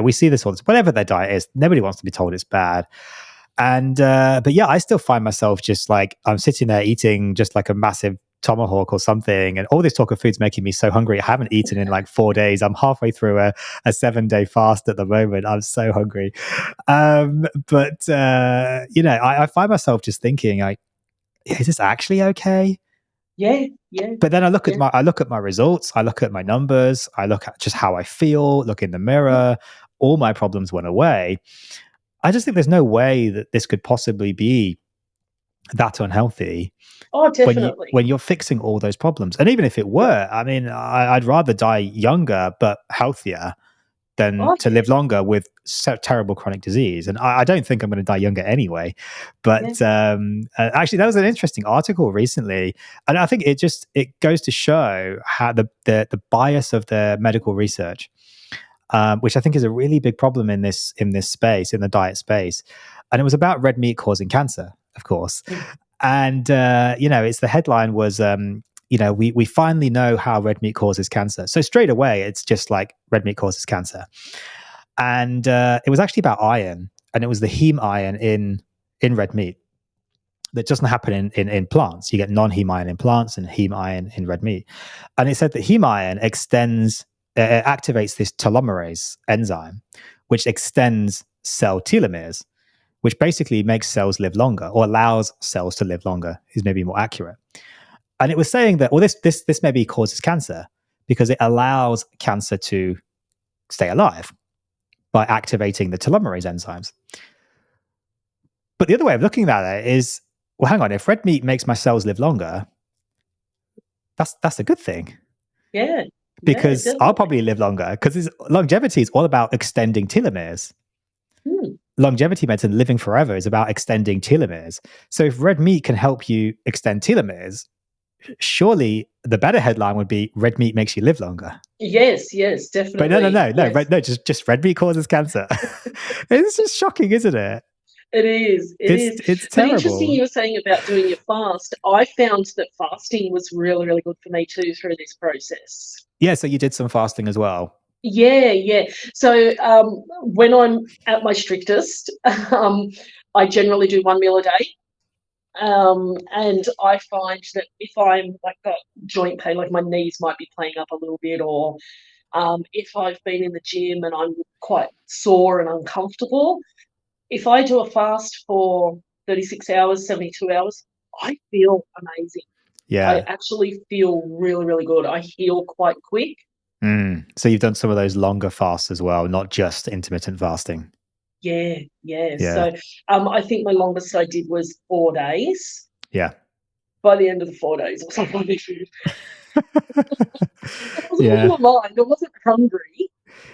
we see this all, whatever their diet is, nobody wants to be told it's bad. And but yeah, I still find myself just like, I'm sitting there eating just like a massive tomahawk or something, and all this talk of food's making me so hungry. I haven't eaten in like 4 days. I'm halfway through a 7-day fast at the moment. I'm so hungry. But I find myself just thinking, like, is this actually okay?
Yeah.
But then I look at my results, I look at my numbers, I look at just how I feel, look in the mirror, all my problems went away. I just think there's no way that this could possibly be that unhealthy.
Oh, definitely.
When you're fixing all those problems. And even if it were, I mean, I'd rather die younger but healthier than to live longer with terrible chronic disease. And I don't think I'm going to die younger anyway. But actually, that was an interesting article recently. And I think it goes to show how the bias of the medical research, which I think is a really big problem in this space, in the diet space. And it was about red meat causing cancer, of course. And, it's the headline was, we finally know how red meat causes cancer. So straight away, it's just like red meat causes cancer. And it was actually about iron, and it was the heme iron in red meat that doesn't happen in plants. You get non-heme iron in plants and heme iron in red meat. And it said that heme iron activates this telomerase enzyme, which extends cell telomeres, which basically makes cells live longer, or allows cells to live longer, is maybe more accurate. And it was saying that, well, this maybe causes cancer because it allows cancer to stay alive by activating the telomerase enzymes. But the other way of looking at it is, well, hang on, if red meat makes my cells live longer, that's a good thing.
Yeah.
Because I'll probably live longer, because longevity is all about extending telomeres. Longevity medicine, living forever, is about extending telomeres. So if red meat can help you extend telomeres, surely the better headline would be red meat makes you live longer.
Yes, definitely.
But no, just red meat causes cancer. It's just shocking, isn't it?
It is.
It's terrible.
But interesting you were saying about doing your fast. I found that fasting was really, really good for me too through this process.
Yeah, so you did some fasting as well.
Yeah. So when I'm at my strictest, I generally do 1 meal a day. And I find that if I'm like got joint pain, like my knees might be playing up a little bit, or if I've been in the gym and I'm quite sore and uncomfortable, if I do a fast for 36 hours, 72 hours, I feel amazing.
Yeah.
I actually feel really, really good. I heal quite quick.
So you've done some of those longer fasts as well, not just intermittent fasting.
Yeah. So I think my longest I did was 4 days.
Yeah.
By the end of the 4 days, I was like, I need food. I wasn't
Yeah.
in my mind. I wasn't hungry.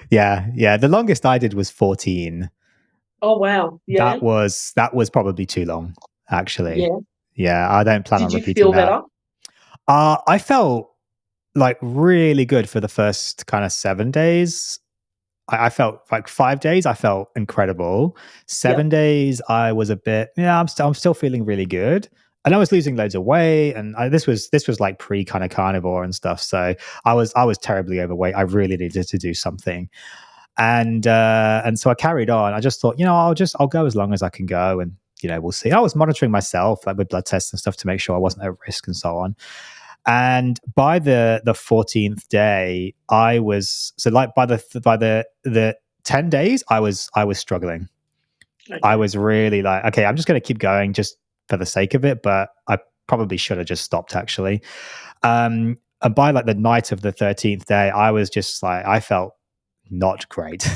Yeah. The longest I did was 14.
Oh, wow. Yeah.
That was probably too long, actually.
Yeah.
I don't plan on
Did you
repeating
feel
that.
better?
I felt like really good for the first kind of 7 days. I felt like 5 days, I felt incredible. 7 days, I was a bit, I'm still feeling really good. And I was losing loads of weight. And this was like pre kind of carnivore and stuff. So I was terribly overweight. I really needed to do something. And so I carried on. I just thought, I'll go as long as I can go, and we'll see. I was monitoring myself, like with blood tests and stuff, to make sure I wasn't at risk and so on. And by the 14th day, I was, so like by the 10 days, I was struggling.
Okay.
I was really like, okay, I'm just going to keep going just for the sake of it, but I probably should have just stopped actually. And by like the night of the 13th day, I was just like, I felt not great.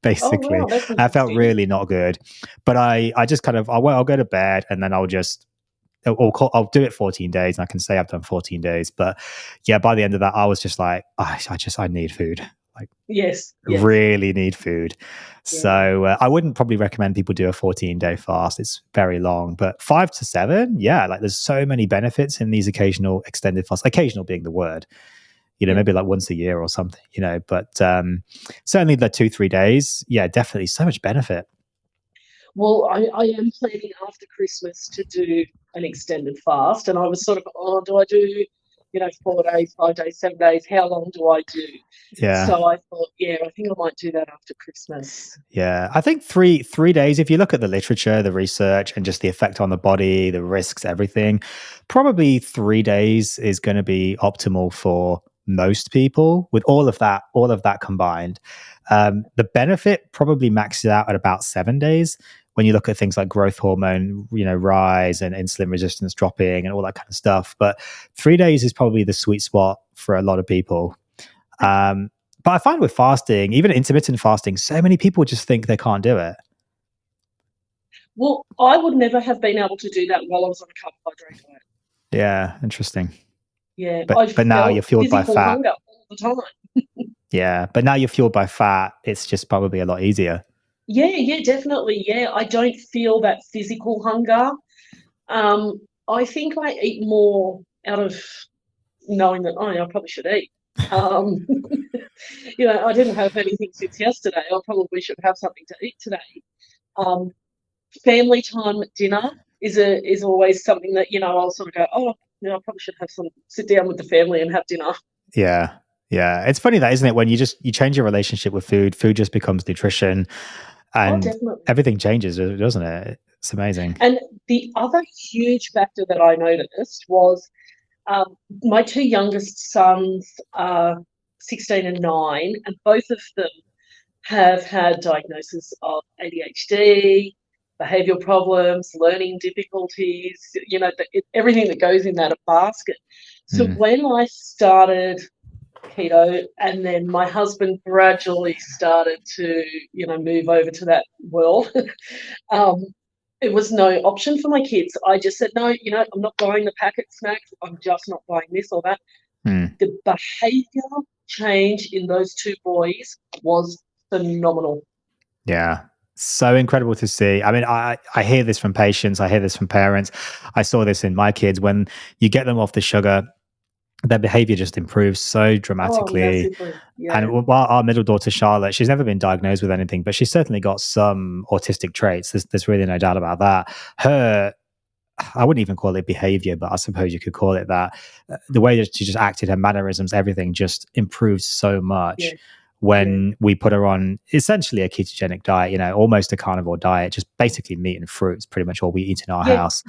Basically,
Oh, wow, that's
I felt
interesting.
really not good. But I just kind of, I'll go to bed and then I'll do it 14 days, and I can say I've done 14 days. But yeah, by the end of that, I was just like, I need food. Like,
Yes.
really need food.
Yeah.
So I wouldn't probably recommend people do a 14-day fast. It's very long, but 5 to 7, yeah, like there's so many benefits in these occasional extended fasts. Occasional being the word, maybe like once a year or something, but certainly the 2-3 days, yeah, definitely so much benefit.
Well, I am planning after Christmas to do an extended fast, and I was sort of, do I do, 4 days, 5 days, 7 days? How long do I do?
Yeah.
So I thought, I think I might do that after Christmas.
Yeah, I think three days, if you look at the literature, the research, and just the effect on the body, the risks, everything, probably 3 days is going to be optimal for most people with all of that combined. The benefit probably maxes out at about 7 days when you look at things like growth hormone, rise and insulin resistance dropping and all that kind of stuff. But 3 days is probably the sweet spot for a lot of people. But I find with fasting, even intermittent fasting, so many people just think they can't do it.
Well, I would never have been able to do that while I was on a carbohydrate diet.
Yeah, interesting.
Yeah,
but now you're fueled by fat.
Hunger all the time.
Yeah, but now you're fueled by fat. It's just probably a lot easier.
Yeah, definitely. Yeah, I don't feel that physical hunger. I think I eat more out of knowing that, I probably should eat. I didn't have anything since yesterday. I probably should have something to eat today. Family time dinner is always something that, I'll sort of go, I probably should sit down with the family and have dinner.
Yeah. Yeah. It's funny that, isn't it? When you change your relationship with food just becomes nutrition and everything changes, doesn't it? It's amazing.
And the other huge factor that I noticed was my two youngest sons are 16 and 9, and both of them have had diagnosis of ADHD, behavioural problems, learning difficulties, everything that goes in that basket. So when I started keto, and then my husband gradually started to, move over to that world, it was no option for my kids. I just said, no, I'm not buying the packet snacks. I'm just not buying this or that. The behavior change in those two boys was phenomenal.
Yeah. So incredible to see. I mean, I hear this from patients. I hear this from parents. I saw this in my kids. When you get them off the sugar, their behavior just improves so dramatically.
Massively. Yeah.
And while our middle daughter, Charlotte, she's never been diagnosed with anything, but she's certainly got some autistic traits. There's really no doubt about that. I wouldn't even call it behavior, but I suppose you could call it that. The way that she just acted, her mannerisms, everything just improved so much when we put her on essentially a ketogenic diet, almost a carnivore diet, just basically meat and fruit is pretty much all we eat in our house.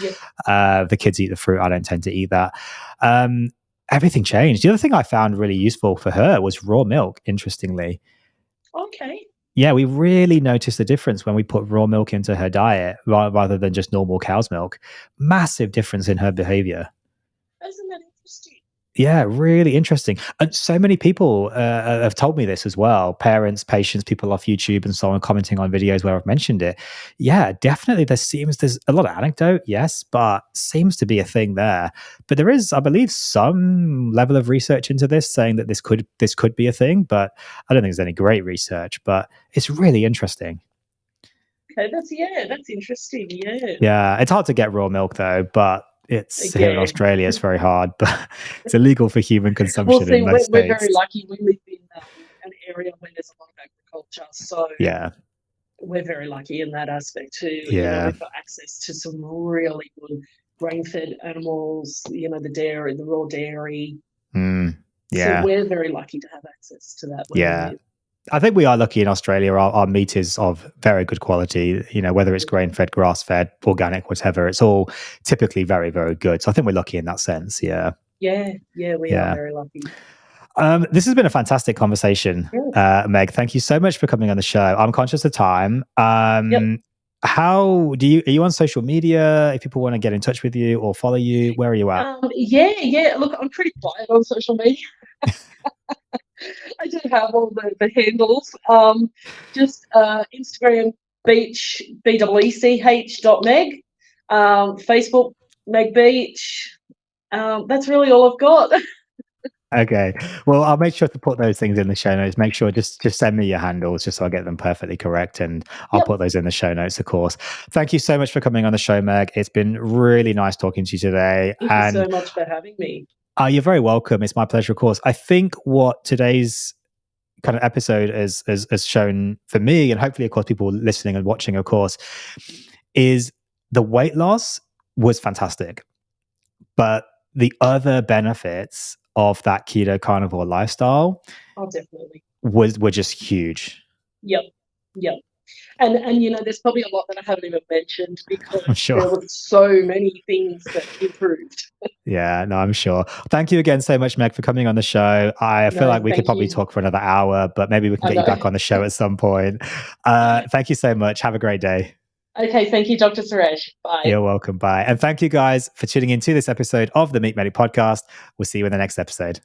The kids eat the fruit. I don't tend to eat that. Everything changed. The other thing I found really useful for her was raw milk, interestingly.
Okay.
Yeah, we really noticed the difference when we put raw milk into her diet rather than just normal cow's milk. Massive difference in her behavior.
Isn't that interesting?
Yeah, really interesting. And so many people have told me this as well. Parents, patients, people off YouTube and so on, commenting on videos where I've mentioned it. Yeah, definitely. There's a lot of anecdote, yes, but seems to be a thing there. But there is, I believe, some level of research into this saying that this could be a thing, but I don't think there's any great research, but it's really interesting.
Okay, that's interesting. Yeah.
Yeah, it's hard to get raw milk though, but it's here in Australia. It's very hard, but it's illegal for human consumption.
Well, see,
in most
we're
states.
very lucky. We live in an area where there's a lot of agriculture, so we're very lucky in that aspect too.
Yeah,
we've got access to some really good grain-fed animals. The dairy, the raw dairy.
Yeah,
so we're very lucky to have access to that.
Yeah. I think we are lucky in Australia. Our meat is of very good quality, whether it's grain-fed, grass-fed, organic, whatever. It's all typically very, very good. So I think we're lucky in that sense. Yeah.
Yeah, we are very lucky.
This has been a fantastic conversation, Meg. Thank you so much for coming on the show. I'm conscious of time.
Yep.
How are you on social media? If people want to get in touch with you or follow you, where are you at?
Yeah. Look, I'm pretty quiet on social media. I do have all the handles. Just Instagram Beech BEECH.meg. Facebook Meg Beech. That's really all I've got.
Okay. Well, I'll make sure to put those things in the show notes. Make sure just send me your handles just so I get them perfectly correct, and I'll put those in the show notes, of course. Thank you so much for coming on the show, Meg. It's been really nice talking to you today.
Thank you so much for having me.
You're very welcome. It's my pleasure, of course. I think what today's kind of episode has shown for me, and hopefully, of course, people listening and watching, of course, is the weight loss was fantastic, but the other benefits of that keto carnivore lifestyle
definitely
were just huge.
Yep. And there's probably a lot that I haven't even mentioned because there were so many things that improved.
Yeah, no, I'm sure. Thank you again so much, Meg, for coming on the show. I feel like we could probably talk for another hour, but maybe we can get you back on the show at some point. Thank you so much. Have a great day.
Okay, thank you, Dr. Suresh. Bye.
You're welcome. Bye. And thank you guys for tuning into this episode of the Meat Medic podcast. We'll see you in the next episode.